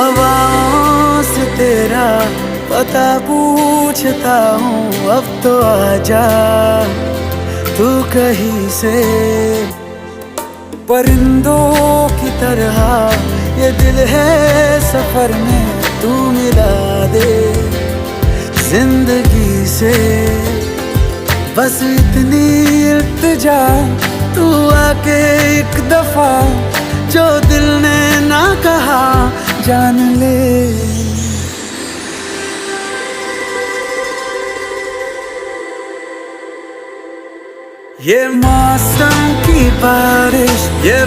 हवाओं से तेरा पता पूछता हूँ, अब तो आजा तू कहीं से। परिंदों की तरह ये दिल है सफर में, तू मिला दे जिंदगी से। बस इतनी इल्तिजा, तू आके एक दफा जो दिल ने ना कहा जान ले। ये मौसम की बारिश, ये